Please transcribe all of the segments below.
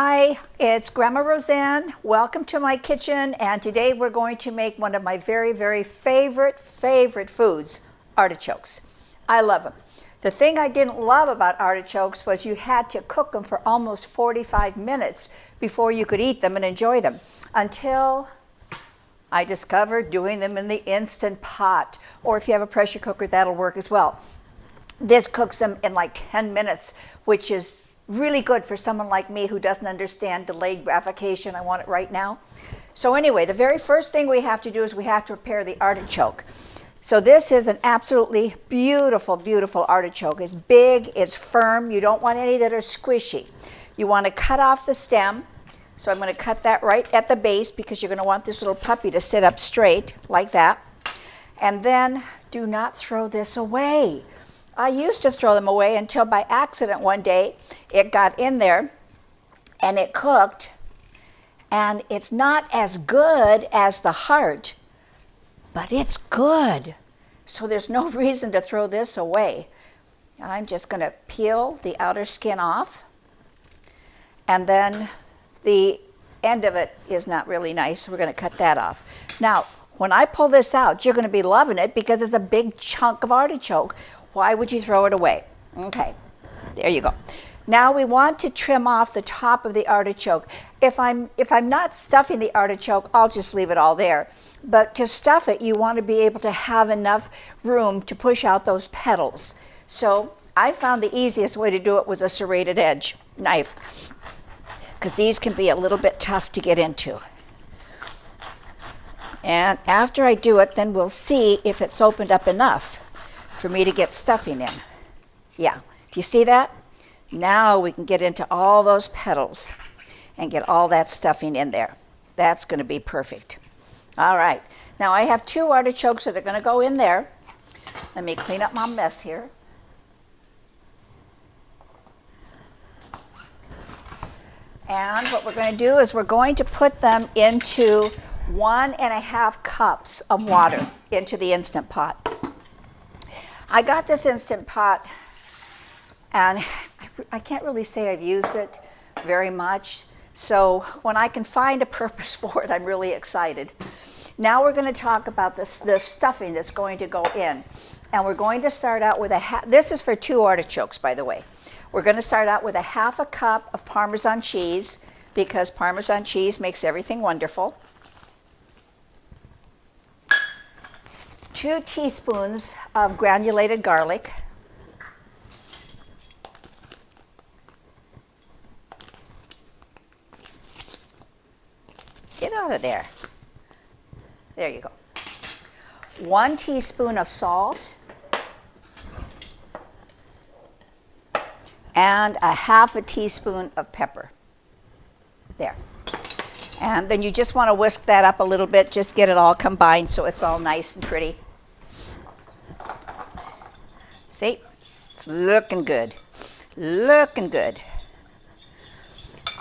Hi, it's Grandma Roseanne. Welcome to my kitchen, and today we're going to make one of my very favorite foods, artichokes. I love them. The thing I didn't love about artichokes was you had to cook them for almost 45 minutes before you could eat them and enjoy them, until I discovered doing them in the Instant Pot, or if you have a pressure cooker, that'll work as well. This cooks them in like 10 minutes, which is really good for someone like me who doesn't understand delayed gratification. I want it right now. So anyway, the very first thing we have to do is we have to prepare the artichoke. So this is an absolutely beautiful artichoke. It's big, it's firm. You don't want any that are squishy. You want to cut off the stem. So I'm going to cut that right at the base because you're going to want this little puppy to sit up straight like that. And then do not throw this away. I used to throw them away until by accident one day it got in there and it cooked, and it's not as good as the heart, but it's good. So there's no reason to throw this away. I'm just going to peel the outer skin off, and then the end of it is not really nice, so we're going to cut that off. Now, when I pull this out, you're going to be loving it because it's a big chunk of artichoke. Why would you throw it away? Okay, there you go. Now we want to trim off the top of the artichoke. If I'm not stuffing the artichoke, I'll just leave it all there. But to stuff it, you want to be able to have enough room to push out those petals. So I found the easiest way to do it was a serrated edge knife, because these can be a little bit tough to get into. And after I do it, then we'll see if it's opened up enough for me to get stuffing in. Yeah, do you see that? Now we can get into all those petals and get all that stuffing in there. That's going to be perfect. All right, now I have 2 artichokes that are going to go in there. Let me clean up my mess here. And what we're going to do is we're going to put them into 1.5 cups of water into the Instant Pot. I got this Instant Pot, and I can't really say I've used it very much. So when I can find a purpose for it, I'm really excited. Now we're going to talk about the stuffing that's going to go in. And we're going to start out with this is for 2 artichokes, by the way. We're going to start out with 1/2 cup of Parmesan cheese, because Parmesan cheese makes everything wonderful. 2 teaspoons of granulated garlic. Get out of there. There you go. 1 teaspoon of salt. And 1/2 teaspoon of pepper. There. And then you just want to whisk that up a little bit, just get it all combined so it's all nice and pretty. See? It's looking good. Looking good.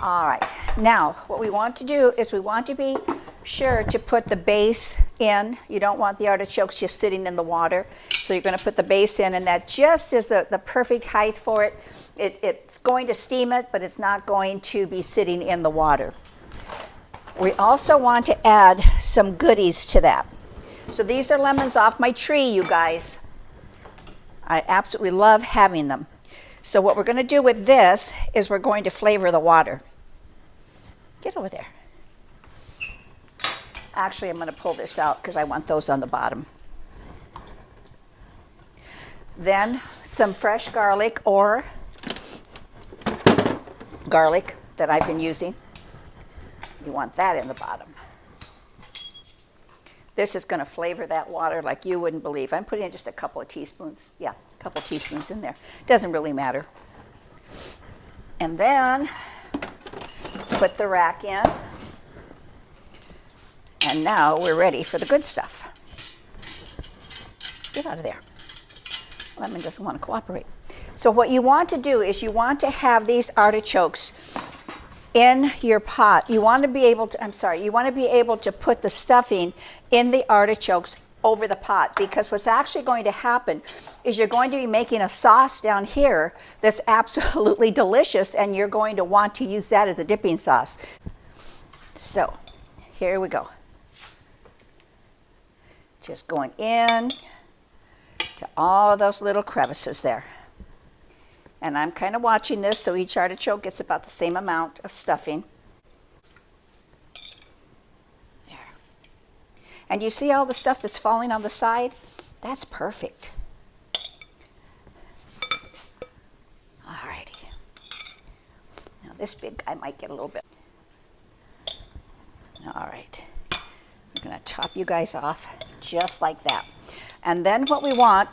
All right. Now, what we want to do is we want to be sure to put the base in. You don't want the artichokes just sitting in the water. So you're going to put the base in, and that just is the perfect height for it. It's going to steam it, but it's not going to be sitting in the water. We also want to add some goodies to that. So these are lemons off my tree, you guys. I absolutely love having them. So what we're going to do with this is we're going to flavor the water. Get over there. Actually, I'm going to pull this out because I want those on the bottom. Then some fresh garlic, or garlic that I've been using. You want that in the bottom. This is going to flavor that water like you wouldn't believe. I'm putting in just a couple of teaspoons. Yeah, a couple of teaspoons in there. Doesn't really matter. And then put the rack in. And now we're ready for the good stuff. Get out of there. Lemon doesn't want to cooperate. So what you want to do is you want to have these artichokes in your pot. You want to be able to, you want to be able to put the stuffing in the artichokes over the pot, because what's actually going to happen is you're going to be making a sauce down here that's absolutely delicious, and you're going to want to use that as a dipping sauce. So here we go. Just going in to all of those little crevices there. And I'm kind of watching this, so each artichoke gets about the same amount of stuffing. There. And you see all the stuff that's falling on the side? That's perfect. Alrighty. Now this big guy might get a little bit. Alright. I'm going to top you guys off just like that. And then what we want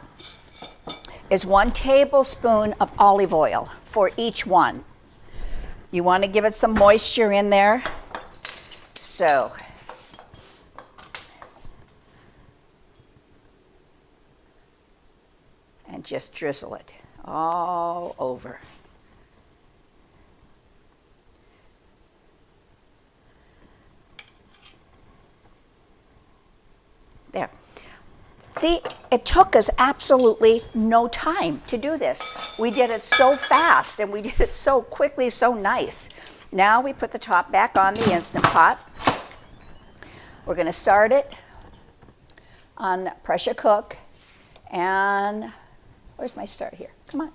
is 1 tablespoon of olive oil for each one. You want to give it some moisture in there. So, and just drizzle it all over. There. See, it took us absolutely no time to do this. We did it so fast, and we did it so quickly, so nice. Now we put the top back on the Instant Pot. We're going to start it on pressure cook. And where's my start here? Come on.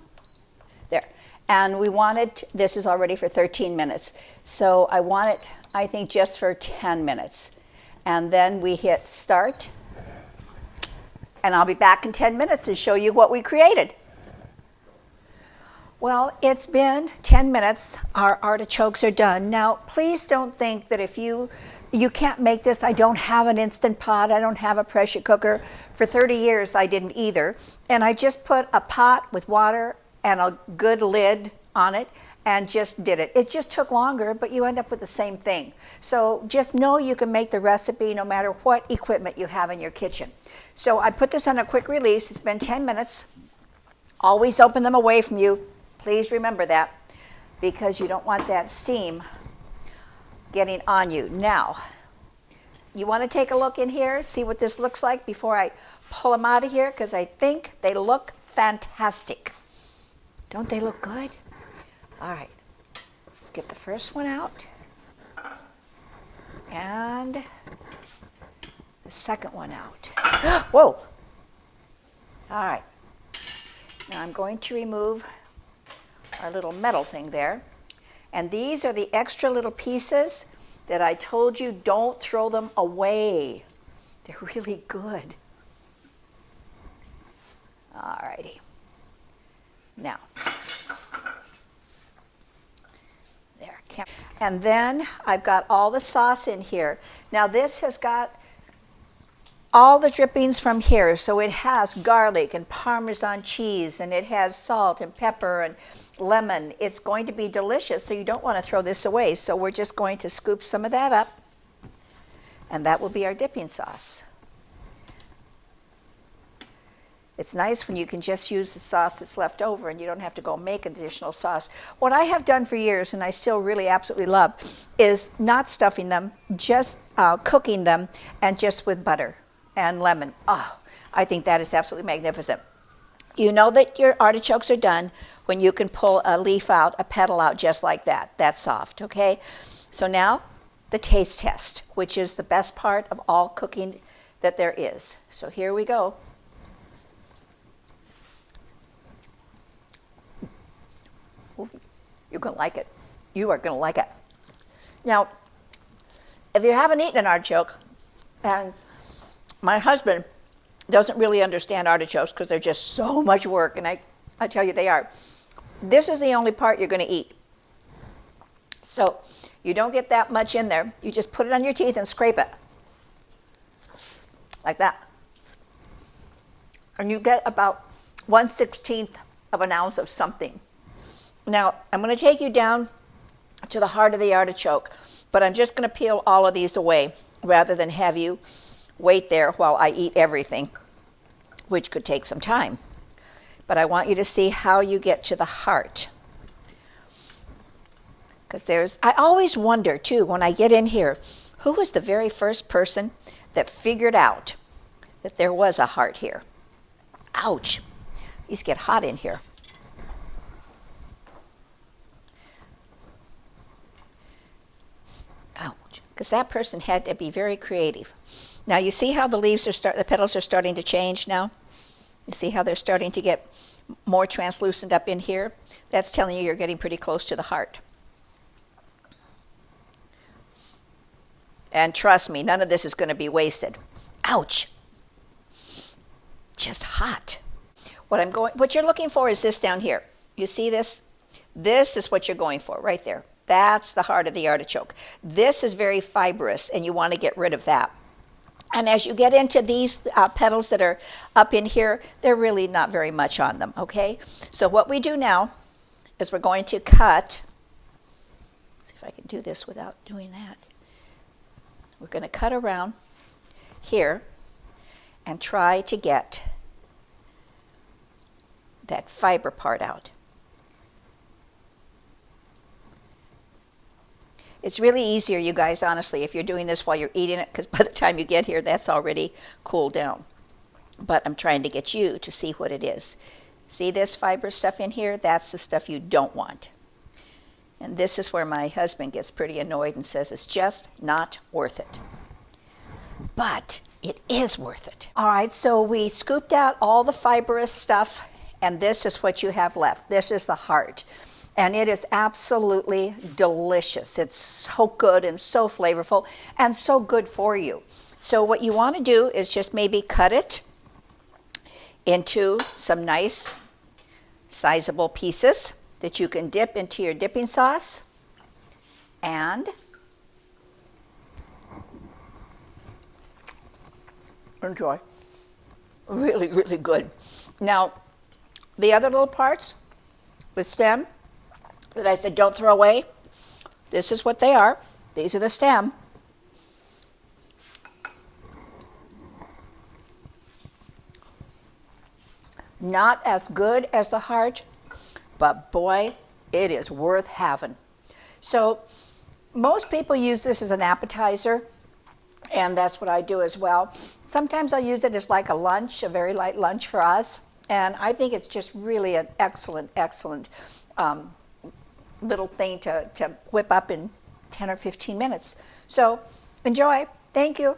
There. And we want it, this is already for 13 minutes. So I want it, I think, just for 10 minutes. And then we hit start. And I'll be back in 10 minutes to show you what we created. Well, it's been 10 minutes. Our artichokes are done. Now, please don't think that if you can't make this. I don't have an Instant Pot. I don't have a pressure cooker. For 30 years, I didn't either. And I just put a pot with water and a good lid on it and just did it. It just took longer, but you end up with the same thing. So just know you can make the recipe no matter what equipment you have in your kitchen. So I put this on a quick release. It's been 10 minutes. Always open them away from you. Please remember that, because you don't want that steam getting on you. Now, you want to take a look in here, see what this looks like before I pull them out of here, because I think they look fantastic. Don't they look good? All right, let's get the first one out. And the second one out. Whoa! All right, now I'm going to remove our little metal thing there. And these are the extra little pieces that I told you, don't throw them away. They're really good. All righty. Now, there. And then I've got all the sauce in here. Now this has got all the drippings from here. So it has garlic and Parmesan cheese, and it has salt and pepper and lemon. It's going to be delicious, so you don't want to throw this away. So we're just going to scoop some of that up, and that will be our dipping sauce. It's nice when you can just use the sauce that's left over and you don't have to go make additional sauce. What I have done for years, and I still really absolutely love, is not stuffing them, just cooking them, and just with butter and lemon. Oh, I think that is absolutely magnificent. You know that your artichokes are done when you can pull a leaf out, a petal out just like that. That's soft, okay? So now the taste test, which is the best part of all cooking that there is. So here we go. You're going to like it. You are going to like it. Now, if you haven't eaten an artichoke, and my husband doesn't really understand artichokes because they're just so much work, and I tell you they are. This is the only part you're going to eat. So you don't get that much in there. You just put it on your teeth and scrape it. Like that. And you get about 1/16 of an ounce of something. Now, I'm going to take you down to the heart of the artichoke, but I'm just going to peel all of these away rather than have you wait there while I eat everything, which could take some time. But I want you to see how you get to the heart. Because I always wonder, too, when I get in here, who was the very first person that figured out that there was a heart here. Ouch. These get hot in here. Ouch. Because that person had to be very creative. Now you see how the leaves are the petals are starting to change now? You see how they're starting to get more translucent up in here? That's telling you you're getting pretty close to the heart. And trust me, none of this is going to be wasted. Ouch. Just hot. What you're looking for is this down here. You see this? This is what you're going for right there. That's the heart of the artichoke. This is very fibrous, and you want to get rid of that. And as you get into these petals that are up in here, they're really not very much on them, okay? So what we do now is we're going to cut. See if I can do this without doing that. We're going to cut around here and try to get that fiber part out. It's really easier, you guys, honestly, if you're doing this while you're eating it, because by the time you get here, that's already cooled down. But I'm trying to get you to see what it is. See this fibrous stuff in here? That's the stuff you don't want. And this is where my husband gets pretty annoyed and says it's just not worth it. But it is worth it. All right, so we scooped out all the fibrous stuff, and this is what you have left. This is the heart. And it is absolutely delicious. It's so good and so flavorful and so good for you. So what you want to do is just maybe cut it into some nice sizable pieces that you can dip into your dipping sauce and enjoy. Really, really good. Now, the other little parts, the stem, that I said don't throw away, this is what they are. These are the stem. Not as good as the heart, but boy, it is worth having. So most people use this as an appetizer, and that's what I do as well. Sometimes I use it as like a lunch, a very light lunch for us, and I think it's just really an excellent, excellent little thing to whip up in 10 or 15 minutes. So enjoy. Thank you.